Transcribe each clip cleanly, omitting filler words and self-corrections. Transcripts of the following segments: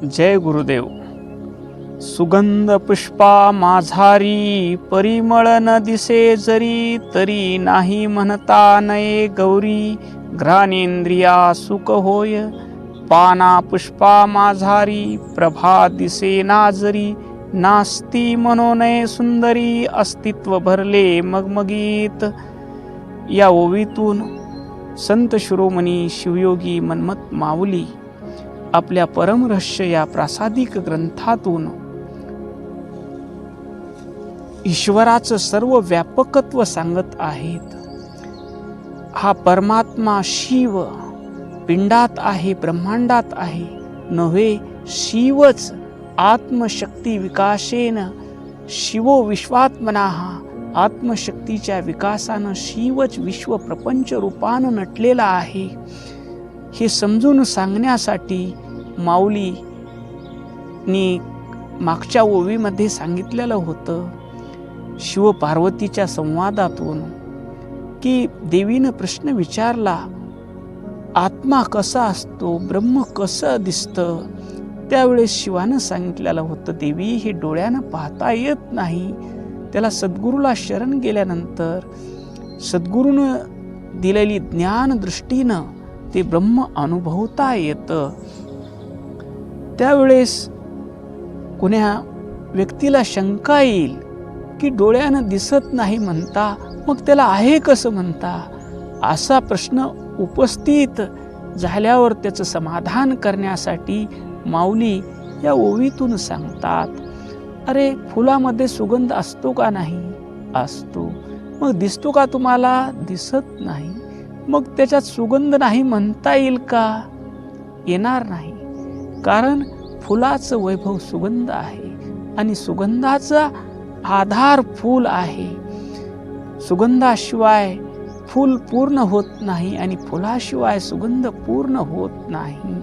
जय गुरुदेव. सुगंध पुष्पा माझारी, परिमळ न दिसे जरी, तरी नाही म्हणता नये गौरी, घ्राणेंद्रिया सुख होय. पाना पुष्पा माझारी, प्रभा दिसे ना जरी, नास्ती मनोनय सुंदरी, अस्तित्व भरले मगमगीत. या ओवीतून संत शिरोमणी शिवयोगी मन्मथ माऊली आपल्या परमरहस्य या प्रासादिक ग्रंथातून ईश्वराचं सर्व व्यापकत्व सांगत आहेत. हा परमात्मा शिव पिंडात आहे, ब्रह्मांडात आहे नव्हे. शिवच आत्मशक्ती विकासेन शिवो विश्वात्मनाः, आत्मशक्तीच्या विकासानं शिवच विश्व प्रपंच रूपानं नटलेला आहे. हे समजून सांगण्यासाठी माऊलींनी मागच्या ओवीमध्ये सांगितलेलं होतं शिव पार्वतीच्या संवादातून, की देवीनं प्रश्न विचारला, आत्मा कसा असतो, ब्रह्म कसं दिसतं. त्यावेळेस शिवानं सांगितलेलं होतं, देवी हे डोळ्यानं पाहता येत नाही, त्याला सद्गुरूला शरण गेल्यानंतर सद्गुरूनं दिलेली ज्ञान दृष्टीनं ते ब्रह्म अनुभवता येतं. त्यावेळेस कोण्या व्यक्तीला शंका येईल की डोळ्यानं दिसत नाही म्हणता, मग त्याला आहे कसं म्हणता. असा प्रश्न उपस्थित झाल्यावर त्याचं समाधान करण्यासाठी माऊली या ओवीतून सांगतात, अरे फुलामध्ये सुगंध असतो का नाही, असतो. मग दिसतो का तुम्हाला, दिसत नाही. मग त्याच्यात सुगंध नाही म्हणता येईल का, येणार नाही. कारण फुलाचं वैभव सुगंध आहे आणि सुगंधाचा आधार फूल आहे. सुगंधाशिवाय फूल पूर्ण होत नाही आणि फुलाशिवाय सुगंध पूर्ण होत नाही.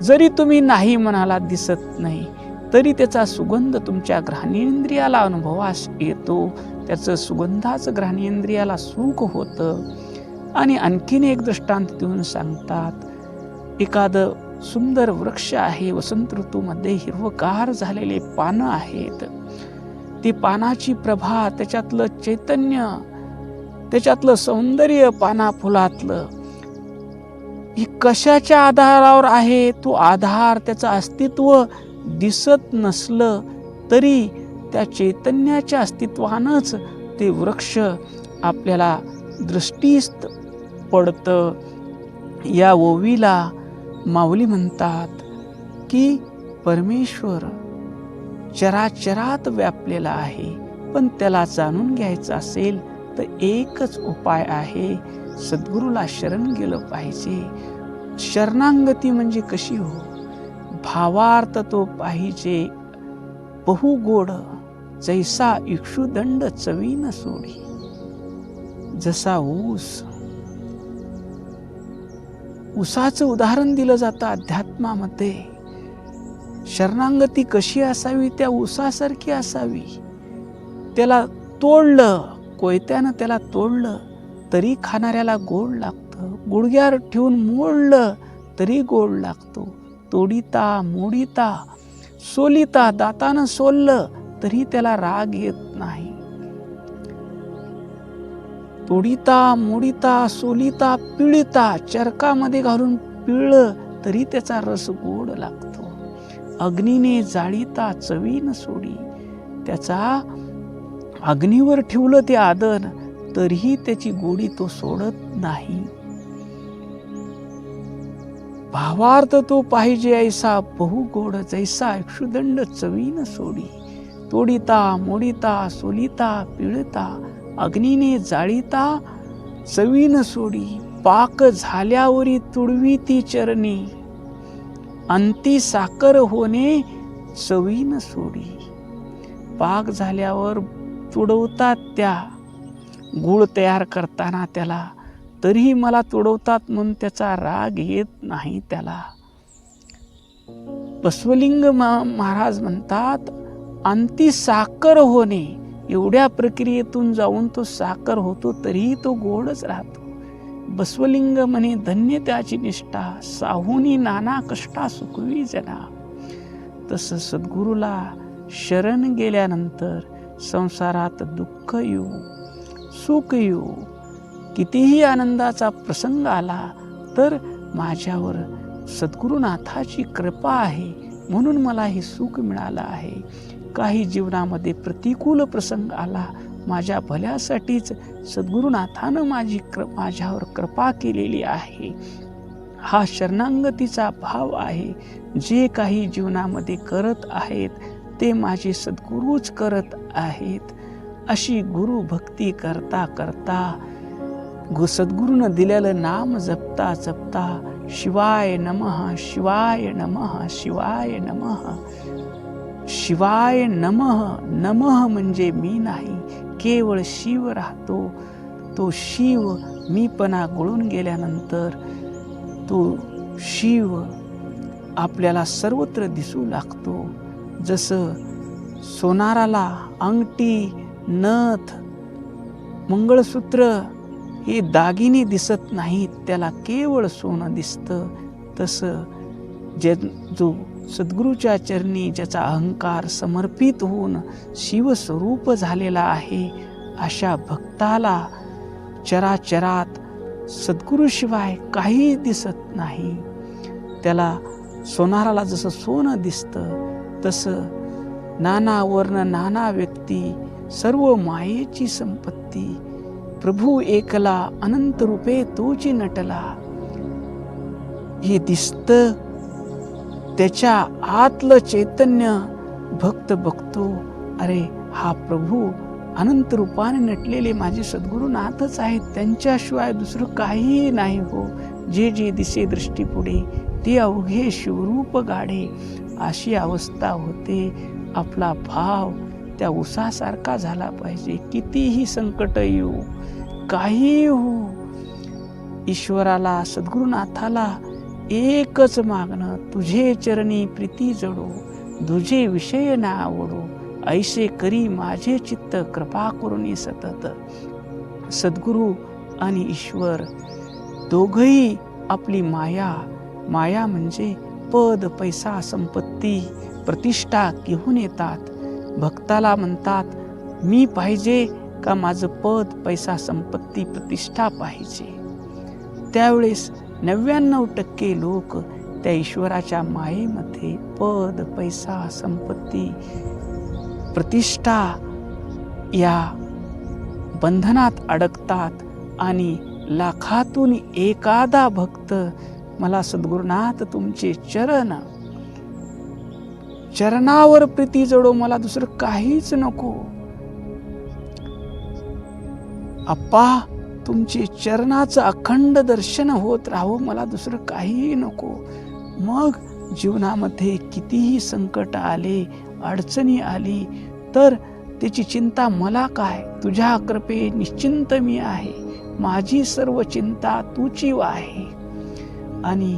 जरी तुम्ही नाही म्हणाला, दिसत नाही, तरी त्याचा सुगंध तुमच्या घ्राणेंद्रियाला अनुभवास येतो. त्याचं सुगंधाचं घ्राणेंद्रियाला सुख होतं. आणि आणखीन एक दृष्टांत देऊन सांगतात, एखादं सुंदर वृक्ष आहे, वसंत ऋतूमध्ये हिरवगार झालेले पानं आहेत. ती पानाची प्रभा, त्याच्यातलं चैतन्य, त्याच्यातलं सौंदर्य, पाना फुलातलं, ही कशाच्या आधारावर आहे. तो आधार, त्याचं अस्तित्व दिसत नसलं तरी त्या चैतन्याच्या अस्तित्वानंच ते वृक्ष आपल्याला दृष्टीस पडतं. या ओवीला माऊली म्हणतात की परमेश्वर चराचरात व्यापलेला आहे, पण त्याला जाणून घ्यायचं असेल तर एकच उपाय आहे, सद्गुरूला शरण गेलं पाहिजे. शरणांगती म्हणजे कशी हो, भावार्थ तो पाहिजे बहुगोड, जैसा इक्षुदंड चवीन सोडी. जसा ऊसाचं उदाहरण दिलं जातं अध्यात्मामध्ये. शरणांगती कशी असावी, त्या ऊसासारखी असावी. त्याला तोडलं, कोयत्यानं त्याला तोडलं तरी खाणाऱ्याला गोड लागतं. गुडघ्यावर ठेवून मोडलं तरी गोड लागतो. तोडिता मोडिता सोलिता, दातानं सोललं तरी त्याला राग येत नाही. तोडिता मोडिता सोलिता पिळिता, चरकामध्ये घालून पिळलं तरी त्याचा रस गोड लागतो. अग्नीने जाळीता चवीन सोडी, त्याचा अग्नीवर ठेवलं ते आदन तरीही त्याची गोडी तो सोडत नाही. भावार्थ तो पाहिजे ऐसा बहुगोड, जैसा इक्षुदंड चवीन सोडी. तोडिता मोडिता सोलिता पिळता, अग्नीने जाळीता चवीन सोडी. पाक झाल्यावरी तुडवी ती चरणी, अंती साखर होणे चवीन सोडी. पाक झाल्यावर तुडवतात त्या, गुळ तयार करताना त्याला, तरीही मला तुडवतात म्हणून त्याचा राग येत नाही त्याला. बसवलिंग महाराज म्हणतात, अंती साखर होणे, एवढ्या प्रक्रियेतून जाऊन तो साखर होतो तरीही तो गोडच राहतो. बसवलिंग म्हणे, धन्य त्याची निष्ठा, साहुनी नाना कष्टा सुखवी जना. तसं सद्गुरूला शरण गेल्यानंतर संसारात दुःख येऊ, सुख येऊ, कितीही आनंदाचा प्रसंग आला तर माझ्यावर सद्गुरुनाथाची कृपा आहे म्हणून मला हे सुख मिळालं आहे. काही जीवनामध्ये प्रतिकूल प्रसंग आला, माझ्या भल्यासाठीच सद्गुरुनाथानं माझ्यावर कृपा केलेली आहे. हा शरणागतीचा भाव आहे. जे काही जीवनामध्ये करत आहेत ते माझे सद्गुरूच करत आहेत. अशी गुरु भक्ती करता करता सद्गुरूनं दिलेलं नाम जपता जपता शिवाय नमः, शिवाय नमः, शिवाय नमः, शिवाय नमः. नमः म्हणजे मी नाही, केवळ शिव राहतो. तो शिव मीपणा गळून गेल्यानंतर तो शिव आपल्याला सर्वत्र दिसू लागतो. जसं सोनाराला अंगठी, नथ, मंगळसूत्र हे दागिने दिसत नाहीत, त्याला केवळ सोनं दिसतं. तसं जो सद्गुरूच्या चरणी ज्याचा अहंकार समर्पित होऊन शिवस्वरूप झालेला आहे, अशा भक्ताला चराचरात सद्गुरूशिवाय काही दिसत नाही. त्याला सोनाराला जसं सोनं दिसतं तसं नाना वर्ण, नाना व्यक्ती, सर्व मायेची संपत्ती, प्रभू एकला अनंत रूपे तोची नटला, हे दिसतं. त्याच्या आतलं चैतन्य भक्त बघतो, अरे हा प्रभू अनंत रूपाने नटलेले माझे सद्गुरुनाथच आहेत, त्यांच्याशिवाय दुसरं काहीही नाही हो. जे जे दिसे दृष्टीपुढे ते अवघे शिवरूप गाढे, अशी अवस्था होते. आपला भाव त्या उसासारखा झाला पाहिजे. कितीही संकट येऊ, काही हो, ईश्वराला सद्गुरुनाथाला एकच मागणं, तुझे चरणी प्रीती जडो, तुझे विषय ना आवडो, ऐसे करी माझे चित्त, कृपा करुणी सतत. सद्गुरू आणि ईश्वर दोघही आपली माया म्हणजे पद, पैसा, संपत्ती, प्रतिष्ठा घेऊन येतात. भक्ताला म्हणतात, मी पाहिजे का माझं पद, पैसा, संपत्ती, प्रतिष्ठा पाहिजे. त्यावेळेस 99% लोक त्या ईश्वराच्या मायेमध्ये पद, पैसा, संपत्ती, प्रतिष्ठा या बंधनात अडकतात आणि लाखातून एखादा भक्त मला सद्गुरुनाथ तुमचे चरणावर प्रीती जोडो, मला दुसरं काहीच नको, अप्पा तुमचे चरणाचं अखंड दर्शन होत राहो, मला दुसरं काहीही नको. मग जीवनामध्ये कितीही संकट आले, अडचणी आली तर त्याची चिंता मला काय, तुझ्या कृपे निश्चिंत मी आहे, माझी सर्व चिंता तूची आहे. आणि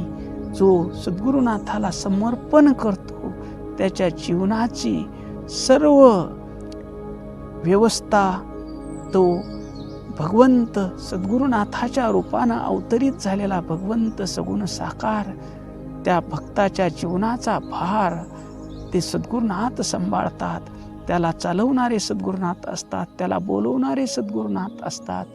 जो सद्गुरुनाथाला समर्पण करतो त्याच्या जीवनाची सर्व व्यवस्था तो भगवंत सद्गुरुनाथाच्या रूपानं अवतरित झालेला भगवंत सगुण साकार, त्या भक्ताच्या जीवनाचा भार ते सद्गुरुनाथ सांभाळतात. त्याला चालवणारे सद्गुरुनाथ असतात, त्याला बोलवणारे सद्गुरुनाथ असतात.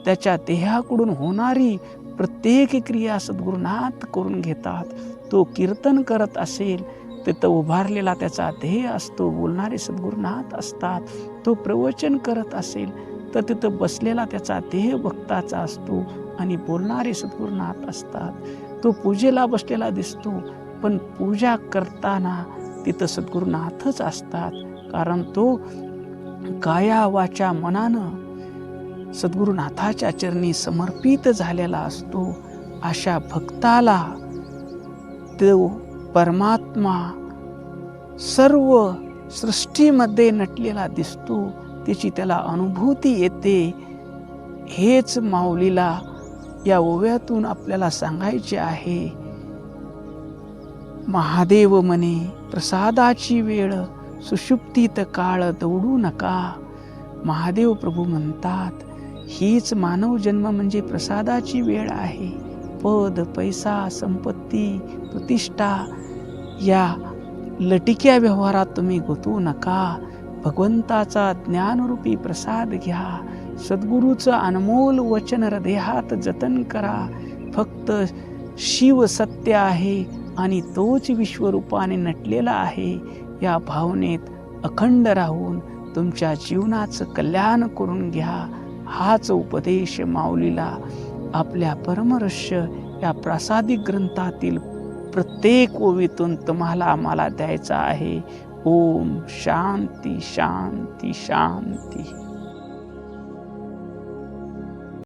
त्याच्या देहाकडून होणारी प्रत्येक क्रिया सद्गुरुनाथ करून घेतात. तो कीर्तन करत असेल तिथं उभारलेला त्याचा देह असतो, बोलणारे सद्गुरुनाथ असतात. तो प्रवचन करत असेल तर तिथं बसलेला त्याचा देह भक्ताचा असतो आणि बोलणारे सद्गुरुनाथ असतात. तो पूजेला बसलेला दिसतो पण पूजा करताना तिथं सद्गुरुनाथच असतात, कारण तो काया वाचा मनानं सद्गुरुनाथाच्या चरणी समर्पित झालेला असतो. अशा भक्ताला तो परमात्मा सर्व सृष्टीमध्ये नटलेला दिसतो, त्याची त्याला अनुभूती येते. हेच माऊलीला या ओव्यातून आपल्याला सांगायचे आहे. महादेव म्हणे प्रसादाची वेळ, सुषुप्तीत काळ दौडू नका. महादेव प्रभू म्हणतात, हीच मानव जन्म म्हणजे प्रसादाची वेळ आहे. पद, पैसा, संपत्ती, प्रतिष्ठा या लटिक्या व्यवहारात तुम्ही गुंतू नका. भगवंताचा ज्ञानरूपी प्रसाद घ्या. सद्गुरूचं अनमोल वचन हृदयात जतन करा. फक्त शिव सत्य आहे आणि तोच विश्वरूपाने नटलेला आहे या भावनेत अखंड राहून तुमच्या जीवनाचं कल्याण करून घ्या. हाच उपदेश माऊलीला आपल्या परमरहस्य या प्रासादिक ग्रंथातील प्रत्येक ओवीतून तुम्हाला आम्हाला द्यायचा आहे. ओम शांती शांती शांती.